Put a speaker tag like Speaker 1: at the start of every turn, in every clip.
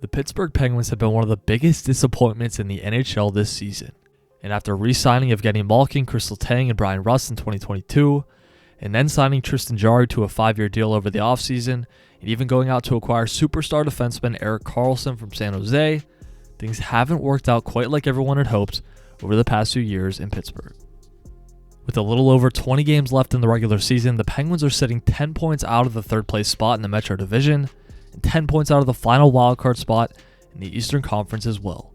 Speaker 1: The Pittsburgh Penguins have been one of the biggest disappointments in the NHL this season. And after re-signing Evgeny Malkin, Chris Letang, and Brian Rust in 2022, and then signing Tristan Jarry to a 5-year deal over the offseason, and even going out to acquire superstar defenseman Erik Karlsson from San Jose, things haven't worked out quite like everyone had hoped over the past few years in Pittsburgh. With a little over 20 games left in the regular season, the Penguins are sitting 10 points out of the third place spot in the Metro Division, and 10 points out of the final wildcard spot in the Eastern Conference as well.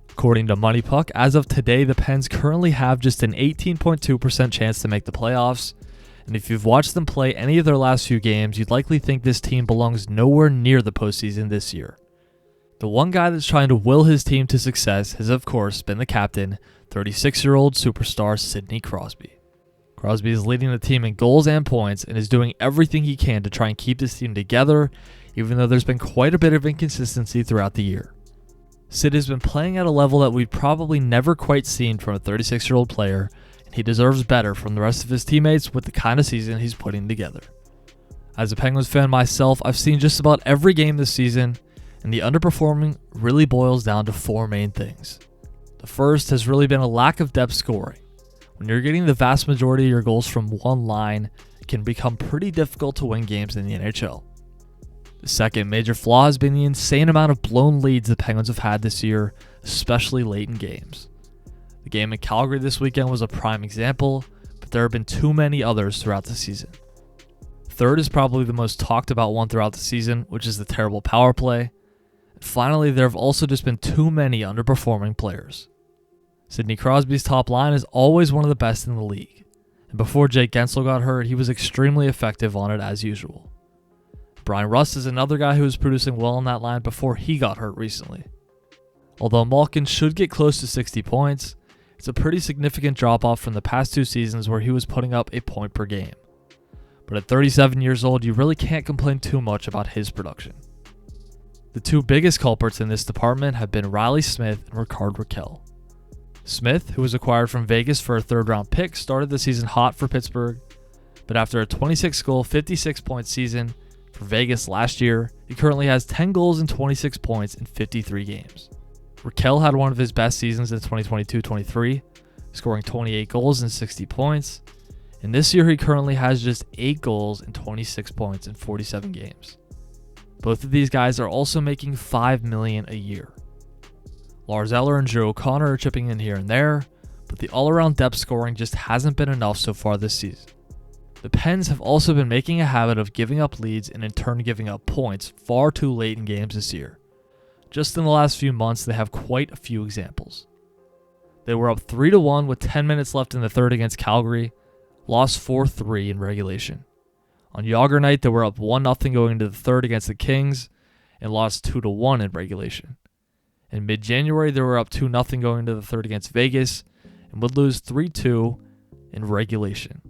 Speaker 1: According to Money Puck, as of today, the Pens currently have just an 18.2% chance to make the playoffs, and if you've watched them play any of their last few games, you'd likely think this team belongs nowhere near the postseason this year. The one guy that's trying to will his team to success has, of course, been the captain, 36-year-old superstar Sidney Crosby. Crosby is leading the team in goals and points and is doing everything he can to try and keep this team together, even though there's been quite a bit of inconsistency throughout the year. Sid has been playing at a level that we've probably never quite seen from a 36-year-old player, and he deserves better from the rest of his teammates with the kind of season he's putting together. As a Penguins fan myself, I've seen just about every game this season, and the underperforming really boils down to four main things. The first has really been a lack of depth scoring. When you're getting the vast majority of your goals from one line, it can become pretty difficult to win games in the NHL. The second major flaw has been the insane amount of blown leads the Penguins have had this year, especially late in games. The game in Calgary this weekend was a prime example, but there have been too many others throughout the season. Third is probably the most talked about one throughout the season, which is the terrible power play. And finally, there have also just been too many underperforming players. Sidney Crosby's top line is always one of the best in the league, and before Jake Guentzel got hurt, he was extremely effective on it as usual. Brian Rust is another guy who was producing well on that line before he got hurt recently. Although Malkin should get close to 60 points, it's a pretty significant drop-off from the past two seasons where he was putting up a point per game. But at 37 years old, you really can't complain too much about his production. The two biggest culprits in this department have been Riley Smith and Rickard Rakell. Smith, who was acquired from Vegas for a third-round pick, started the season hot for Pittsburgh, but after a 26-goal, 56-point season for Vegas last year, he currently has 10 goals and 26 points in 53 games. Rakell had one of his best seasons in 2022-23, scoring 28 goals and 60 points, and this year he currently has just 8 goals and 26 points in 47 games. Both of these guys are also making $5 million a year. Lars Eller and Drew O'Connor are chipping in here and there, but the all-around depth scoring just hasn't been enough so far this season. The Pens have also been making a habit of giving up leads and in turn giving up points far too late in games this year. Just in the last few months, they have quite a few examples. They were up 3-1 with 10 minutes left in the third against Calgary, lost 4-3 in regulation. On Yager night, they were up 1-0 going into the third against the Kings and lost 2-1 in regulation. In mid-January, they were up 2-0 going into the third against Vegas and would lose 3-2 in regulation.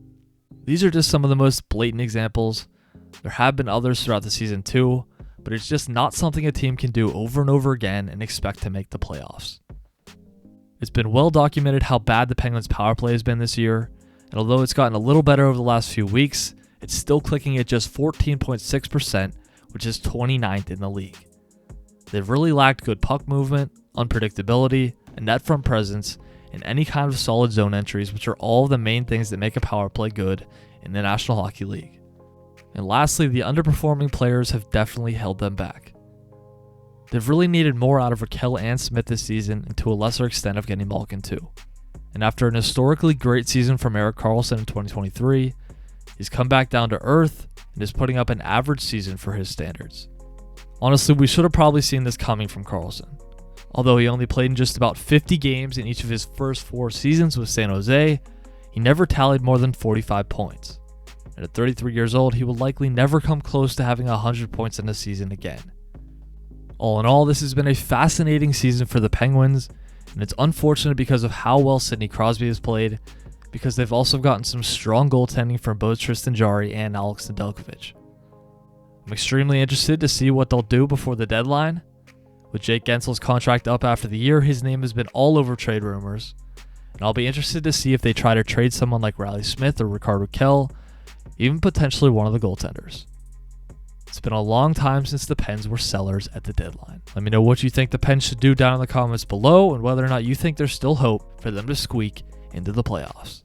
Speaker 1: These are just some of the most blatant examples. There have been others throughout the season too, but it's just not something a team can do over and over again and expect to make the playoffs. It's been well documented how bad the Penguins' power play has been this year, and although it's gotten a little better over the last few weeks, it's still clicking at just 14.6%, which is 29th in the league. They've really lacked good puck movement, unpredictability, a net front presence, and any kind of solid zone entries, which are all of the main things that make a power play good in the National Hockey League. And lastly, the underperforming players have definitely held them back. They've really needed more out of Rakell and Smith this season, and to a lesser extent of getting Malkin too. And after an historically great season from Erik Karlsson in 2023, he's come back down to earth and is putting up an average season for his standards. Honestly, we should have probably seen this coming from Karlsson. Although he only played in just about 50 games in each of his first 4 seasons with San Jose, he never tallied more than 45 points. And at 33 years old, he will likely never come close to having 100 points in a season again. All in all, this has been a fascinating season for the Penguins, and it's unfortunate because of how well Sidney Crosby has played, because they've also gotten some strong goaltending from both Tristan Jarry and Alex Nedeljkovic. I'm extremely interested to see what they'll do before the deadline. With Jake Guentzel's contract up after the year, his name has been all over trade rumors, and I'll be interested to see if they try to trade someone like Riley Smith or Rickard Rakell, even potentially one of the goaltenders. It's been a long time since the Pens were sellers at the deadline. Let me know what you think the Pens should do down in the comments below and whether or not you think there's still hope for them to squeak into the playoffs.